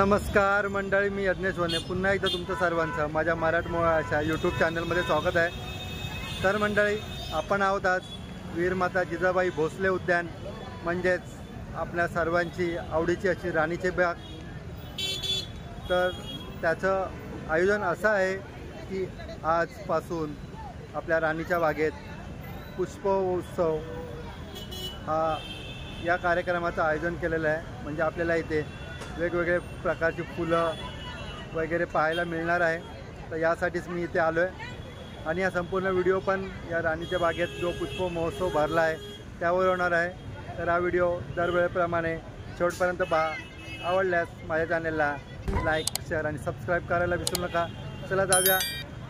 नमस्कार मंडळी, मी यज्ञेश वने पुन्हा एकदा तुमचं सर्वांचं माझ्या मराठमोळ्याच्या यूट्यूब चॅनलमध्ये स्वागत आहे। तर मंडळी, आपण आहोत आज वीरमाता जिजाबाई भोसले उद्यान, म्हणजेच आपल्या सर्वांची आवडीची अशी राणीची बाग। तर त्याचं आयोजन असं आहे की आजपासून आपल्या राणीच्या बागेत पुष्पोत्सव या कार्यक्रमाचं आयोजन केलेलं आहे। म्हणजे आपल्याला इथे वेगवेगळे प्रकारची फुलं वगैरे पाहायला मिळणार आहे। तर यासाठीच मी इथे आलो आहे आणि हा संपूर्ण व्हिडिओ पण या राणीच्या बागेत जो पुष्प महोत्सव भरला आहे त्यावर होणार आहे। तर हा व्हिडिओ दरवेळेप्रमाणे शेवटपर्यंत पहा। आवडल्यास माझ्या चॅनलला लाईक, शेअर आणि सबस्क्राईब करायला विसरू नका। चला जाऊया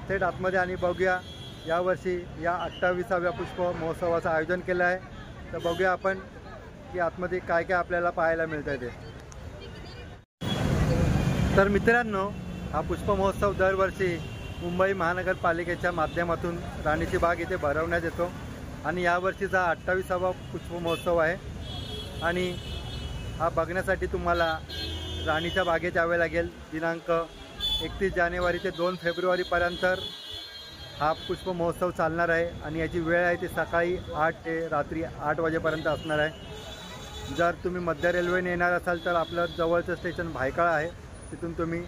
थेट आतमध्ये आणि बघूया यावर्षी या 28व्या पुष्प महोत्सवाचं आयोजन केलं आहे। तर बघूया आपण की आतमध्ये काय काय आपल्याला पाहायला मिळतं आहे ते। तर मित्रांनो, हा पुष्प महोत्सव दरवर्षी मुंबई महानगरपालिकेच्या माध्यमातून राणीची बाग इथे भरवण्यात येतो आणि यावर्षीचा 28वा पुष्प महोत्सव आहे। आणि हा बघण्यासाठी तुम्हाला राणीच्या बागेत यावे लागेल। दिनांक 31 जानेवारी ते 2 फेब्रुवारीपर्यंत हा पुष्प महोत्सव चालणार आहे आणि याची वेळ आहे ती सकाळी 8 ते रात्री 8 वाजेपर्यंत असणार आहे। जर तुम्ही मध्य रेल्वेने येणार असाल तर आपलं जवळचं स्टेशन भायखळा आहे, तिथून तुम्ही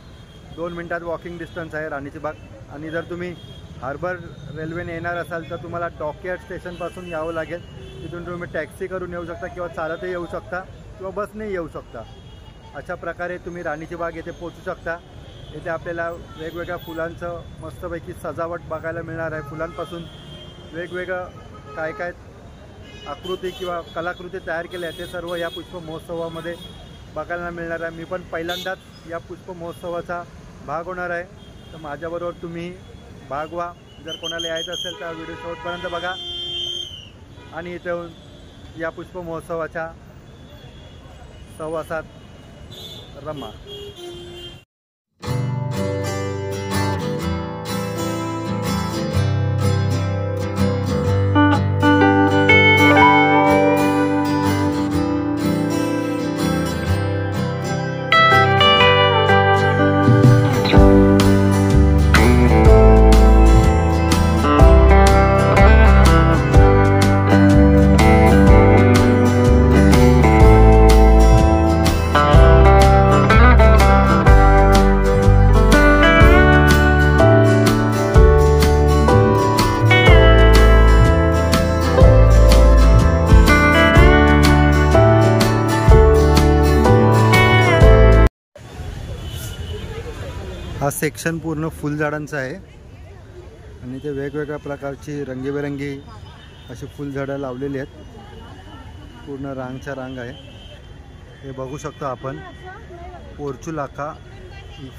2 मिनिटात वॉकिंग डिस्टन्स आहे राणीची बाग। आणि जर तुम्ही हार्बर रेल्वेने येणार असाल तर तुम्हाला डॉकयार्ड स्टेशनपासून यावं लागेल। तिथून तुम्ही टॅक्सी करून येऊ शकता किंवा चालतही येऊ शकता किंवा बसने येऊ शकता। अशा प्रकारे तुम्ही राणीची बाग येथे पोहोचू शकता। येथे आपल्याला वेगवेगळ्या फुलांचं मस्तपैकी सजावट बघायला मिळणार आहे। फुलांपासून वेगवेगळं काय काय आकृती किंवा कलाकृती तयार केल्या ते सर्व या पुष्प महोत्सवामध्ये बघायला मिळणार आहे। मी पण पहिल्यांदाच या पुष्प महोत्सवाचा भाग होणार आहे, तर माझ्याबरोबर तुम्ही भाग व्हा। जर कोणाला यायचं असेल तर व्हिडिओ शेवटपर्यंत बघा आणि इथे येऊन या पुष्प महोत्सवाच्या सहवासात रमा। हा सेक्शन पूर्ण फुलझाडांचा आहे आणि ते वेगवेगळ्या प्रकारची रंगीबेरंगी अशी फुलझाडं लावलेली आहेत। पूर्ण रांगच्या रांग आहे। हे बघू शकतो आपण, पोर्चुलाका ही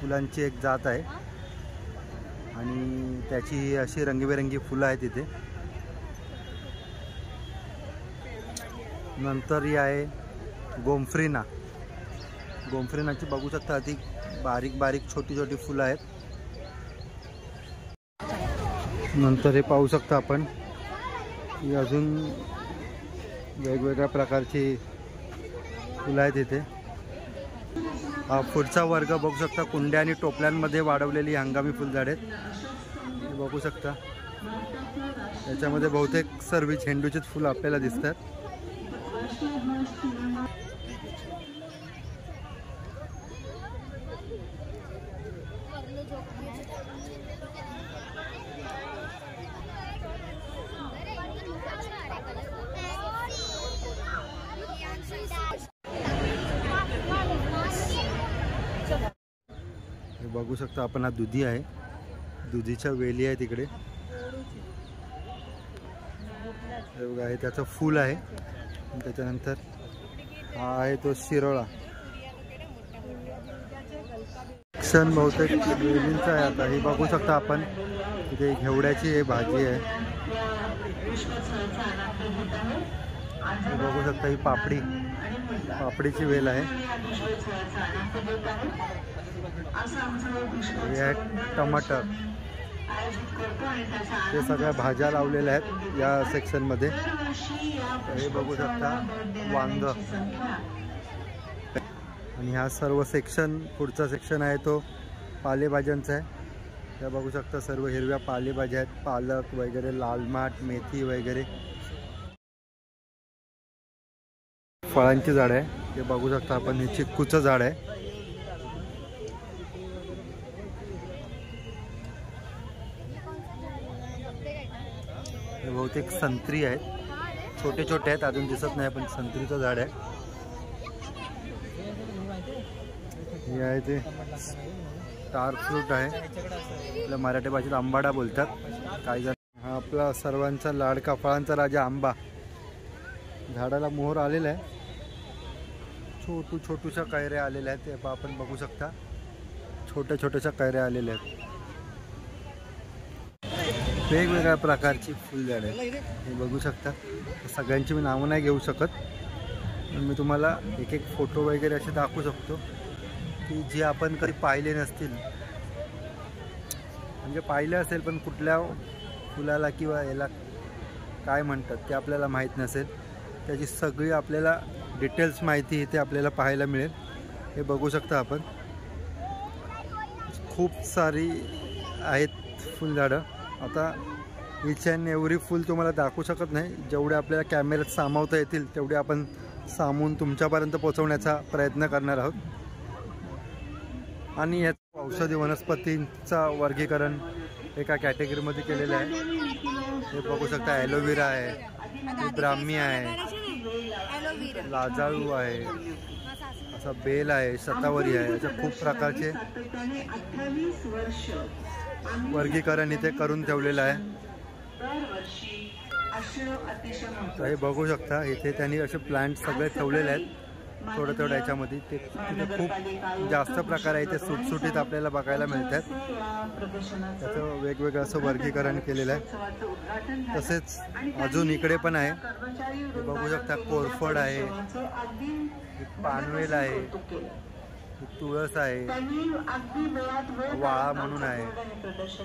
फुलांची एक जात आहे आणि त्याची अशी रंगीबेरंगी फुलं आहेत इथे। नंतर ही आहे गोमफ्रीना। गोमफ्रीनाची बघू शकता ती बारीक बारीक छोटी छोटी फुलं आहेत। नंतर हे पाहू शकता आपण की अजून वेगवेगळ्या प्रकारची फुलं आहेत इथे। हा पुढचा वर्ग बघू शकता, कुंड्या आणि टोपल्यांमध्ये वाढवलेली हंगामी फुलझाड आहेत। हे बघू शकता, याच्यामध्ये बहुतेक सर्व झेंडूचीच फुलं आपल्याला दिसतात। बघू शकता आपण, हा दुधी आहे, दुधीच्या वेली आहे तिकडे। हे बघा, हे त्याचं फूल आहे। त्याच्यानंतर हा आहे तो शिरोळा। क्षण बहुतेक वेलींचा आहे। आता हे बघू शकता आपण, इथे घेवड्याची हे भाजी आहे। हे बघू शकता, ही पापडीची वेल आहे। हे आहे टमाटर। हे सगळ्या भाज्या लावलेल्या आहेत या सेक्शनमध्ये। हे बघू शकता वांग, आणि हा सर्व सेक्शन, पुढचा सेक्शन आहे तो पालेभाज्यांचा आहे. त्या बघू शकता सर्व हिरव्या पालेभाज्या आहेत, पालक वगैरे, लाल माठ, मेथी वगैरे. फळांची झाड आहे, हे बघू शकता आपण. हे चिक्कूचं झाड आहे. हे बहुतेक संत्री आहेत, छोटे छोटे आहेत, अजून दिसत नाही, पण संत्रीचं झाड आहे. हे आहे ते स्टार फ्रूट आहे, आपल्या मराठी भाषेत आंबाडा बोलतात काही जण. हा आपला सर्वांचा लाडका फळांचा राजा आंबा. झाडाला मोहर आलेला आहे, छोटूशा कैऱ्या आलेल्या आहेत. ते आपण बघू शकता, छोट्याशा कैऱ्या आलेल्या आहेत. वेगवेगळ्या प्रकारची फुलझाडे हे बघू शकता. सगळ्यांची मी नावं नाही घेऊ शकत, पण मी तुम्हाला एक एक फोटो वगैरे असे दाखवू शकतो की जे आपण कधी पाहिले नसतील, म्हणजे पाहिले असेल पण कुठल्या फुलाला किंवा याला काय म्हणतात ते आपल्याला माहीत नसेल. त्याची सगळी आपल्याला डिटेल्स माहिती इथे आपल्याला पाहायला मिळेल. हे बघू शकता आपण, खूप सारी आहेत फुलझाडं. आता इच अँड एव्हरी फुल तुम्हाला दाखवू शकत नाही. जेवढे आपल्याला कॅमेऱ्यात सामावता येतील तेवढे आपण सामावून तुमच्यापर्यंत पोहोचवण्याचा प्रयत्न करणार आहोत. आणि या औषधी वनस्पतींचा वर्गीकरण एका कॅटेगरीमध्ये केलेलं आहे. हे बघू शकता, ॲलोवेरा आहे, ब्राह्मी आहे, लाजाळू आहे, असा बेल आहे, शतावरी आहे. अशा खूप प्रकारचे वर्गीकरण इथे करून ठेवलेलं आहे. तर हे बघू शकता, इथे त्यांनी असे प्लांट सगळे ठेवलेले आहेत थोडं याच्यामध्ये. ते तिथे खूप जास्त प्रकार आहे, इथे सुटसुटीत आपल्याला बघायला मिळतात. त्याचं वेगवेगळं असं वर्गीकरण केलेलं आहे. तसेच अजून इकडे पण आहे, बघू शकता. कोरफड आहे, पानवेल आहे, तुळस आहे, वाळा म्हणून आहे,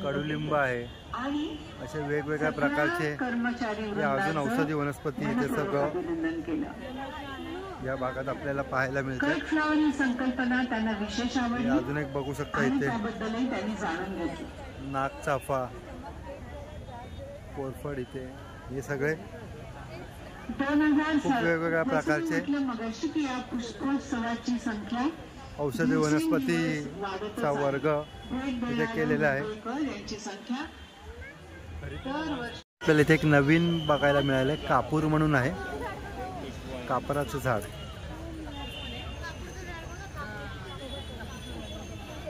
कडुलिंब आहे. असे वेगवेगळ्या प्रकारचे अजून औषधी वनस्पती इथे सगळं या भागात आपल्याला पाहायला मिळते. अजून एक बघू शकता इथे नागचाफा, कोरफड, इथे हे सगळे खूप वेगवेगळ्या प्रकारचे औषधी वनस्पतीचा वर्ग इथे केलेला आहे. आपल्याला इथे एक नवीन बघायला मिळालं, कापूर म्हणून आहे, कापराचं झाड.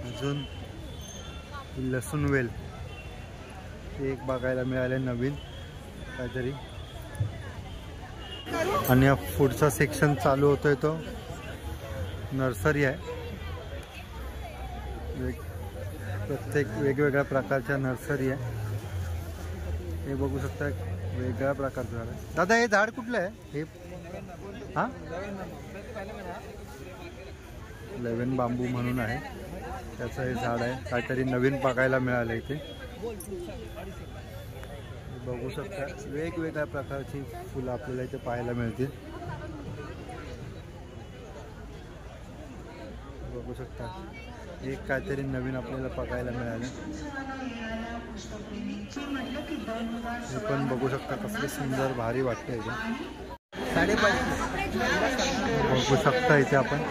अजून लसूण वेल ते एक बघायला मिळाले नवीन काहीतरी. आणि हा पुढचा सेक्शन चालू होतोय तो नर्सरी आहे. प्रत्येक वेगवेगळ्या प्रकारच्या नर्सरी आहे. हे बघू शकता, वेगळ्या प्रकारचं झाड आहे. दादा हे झाड कुठलं आहे? हे हां, लेवन बांबू म्हणून आहे, त्याचं हे झाड आहे. काहीतरी नवीन बघायला मिळालं इथे. बघू शकता, वेगवेगळ्या प्रकारची फुलं आपल्याला इथे पाहायला मिळतील. बघू शकता, एक काहीतरी नवीन आपल्याला बघायला मिळालं. हे पण बघू शकता, कसले सुंदर भारी वाटतं इथे. बघू शकता इथे आपण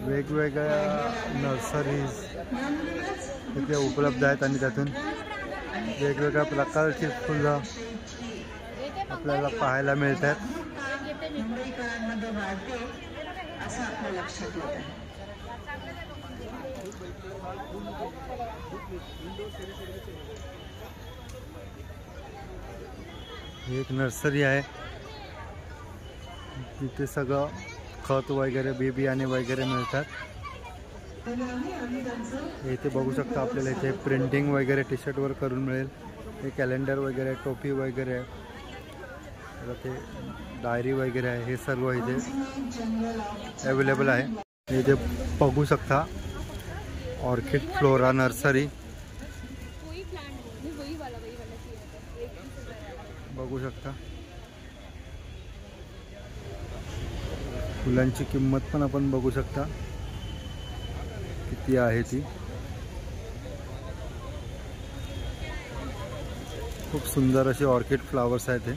वेगवेगळ्या नर्सरीज इथे उपलब्ध आहेत आणि त्यातून वेगवेगळ्या प्रकारची फुलं आपल्याला पाहायला मिळतात. एक नर्सरी आहे, तिथे सगळं खत वगैरे, बियाणे वगैरे मिळतात. इथे बघू शकता आपल्याला इथे प्रिंटिंग वगैरे टी शर्टवर करून मिळेल. हे कॅलेंडर वगैरे, टोपी वगैरे आहे, ते डायरी वगैरे आहे. हे सर्व इथे अवेलेबल आहे. इथे बघू शकता ऑर्किड फ्लोरा नर्सरी बघू शकता. फुलांची किंमत पण आपण बघू शकता किती आहे ती। खूप सुंदर असे ऑर्किड फ्लावर्स आहेत हे।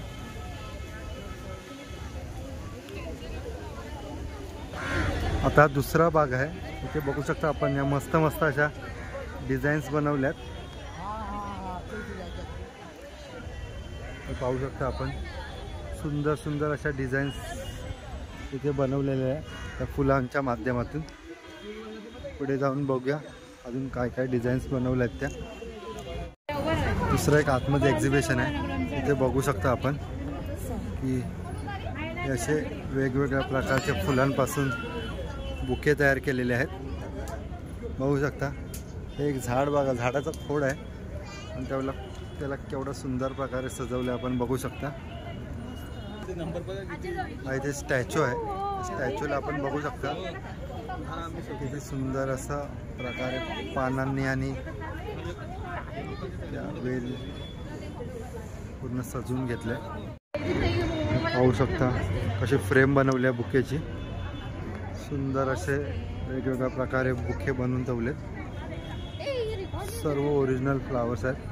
आता दुसरा भाग आहे, इथे बघू शकता आपण या मस्त मस्त अशा डिझाईन्स बनवल्यात। पाहू शकता आपण सुंदर सुंदर अशा डिझाईन्स इथे बनवलेल्या आहे त्या फुलांच्या माध्यमातून। पुढे जाऊन बघूया अजून काय काय डिझाईन्स बनवल्यात त्या। दुसरं एक आतमध्ये एक्झिबिशन आहे, इथे बघू शकता आपण की असे वेगवेगळ्या प्रकारच्या फुलांपासून बुके तयार केलेले आहेत। बघू शकता हे एक झाड बघा, झाडाचा खोड आहे आणि त्याला केवढा सुंदर प्रकारे सजवलं आपण बघू शकता। इथे स्टॅच्यू आहे, स्टॅच्यूला आपण बघू शकता किती सुंदर असा प्रकारे पानांनी आणि वेल पूर्ण सजवून घेतलंय। पाहू शकता कशी फ्रेम बनवली आहे बुकेची, सुंदर असे वेगवेगळ्या प्रकारे बुके बनवून ठेवलेत। सर्व ओरिजिनल फ्लावर्स आहेत।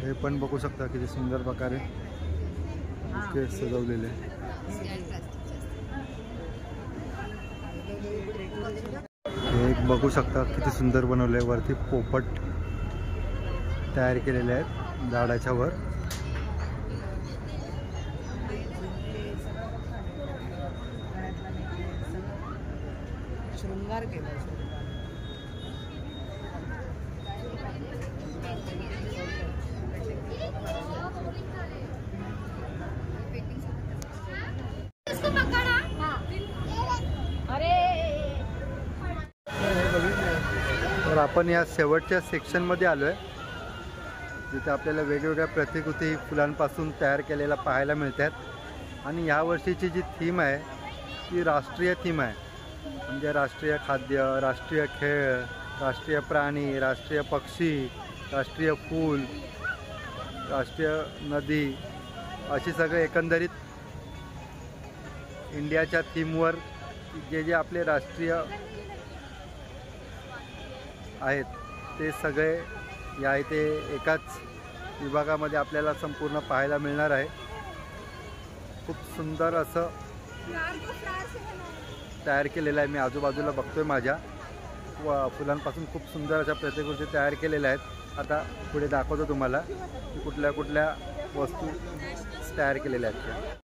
हे पण बघू शकता किती सुंदर प्रकारे बुके सजवलेले। एक बघू शकता किती सुंदर बनवले, वरती पोपट तयार केलेले आहेत झाडाच्या वर। शृंगार केला। तर आपण या शेवटच्या सेक्शनमध्ये आलो आहे, जिथे आपल्याला वेगवेगळ्या प्रतिकृती फुलांपासून तयार केलेल्या पाहायला मिळतात। आणि या वर्षीची जी थीम आहे ती राष्ट्रीय थीम आहे, म्हणजे राष्ट्रीय खाद्य, राष्ट्रीय खेळ, राष्ट्रीय प्राणी, राष्ट्रीय पक्षी, राष्ट्रीय फूल, राष्ट्रीय नदी, अशी सगळे एकंदरीत इंडियाच्या थीमवर जे जे आपले राष्ट्रीय आहेत ते सगळे या इथे एकाच विभागामध्ये आपल्याला संपूर्ण पाहायला मिळणार आहे। खूप सुंदर असं तयार केलेलं आहे, मी आजूबाजूला बघतोय माझ्या फुलांपासून खूप सुंदर अशा प्रतिकृती तयार केलेल्या आहेत। आता पुढे दाखवतो तुम्हाला की कुठल्या कुठल्या वस्तू तयार केलेल्या आहेत त्या।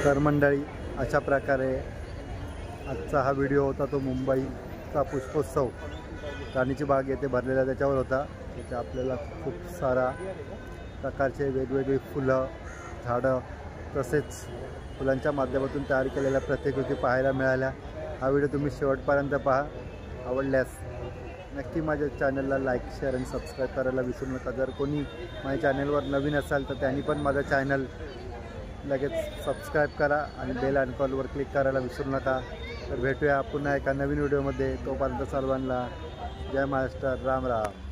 तर मंडळी, अशा प्रकारे आजचा हा व्हिडिओ होता तो मुंबईचा पुष्पोत्सव राणीची बाग येथे भरलेला त्याच्यावर होता। तिथे आपल्याला खूप सारा प्रकारचे वेगवेगळी फुलं, झाडं तसेच फुलांच्या माध्यमातून तयार केलेल्या प्रतिकृती पाहायला मिळाल्या। हा व्हिडिओ तुम्ही शेवटपर्यंत पहा। आवडल्यास नक्की माझ्या चॅनलला लाईक शेअर आणि सबस्क्राईब करायला विसरू नका. जर कोणी माझ्या चॅनलवर नवीन असाल तर त्यांनी पण माझं चॅनल लगेच सबस्क्राईब करा आणि बेल आयकॉनवर क्लिक करायला विसरू नका. तर भेटूया पुन्हा एका नवीन व्हिडिओमध्ये. तोपर्यंत सर्वांना जय महाराष्ट्र, राम राम.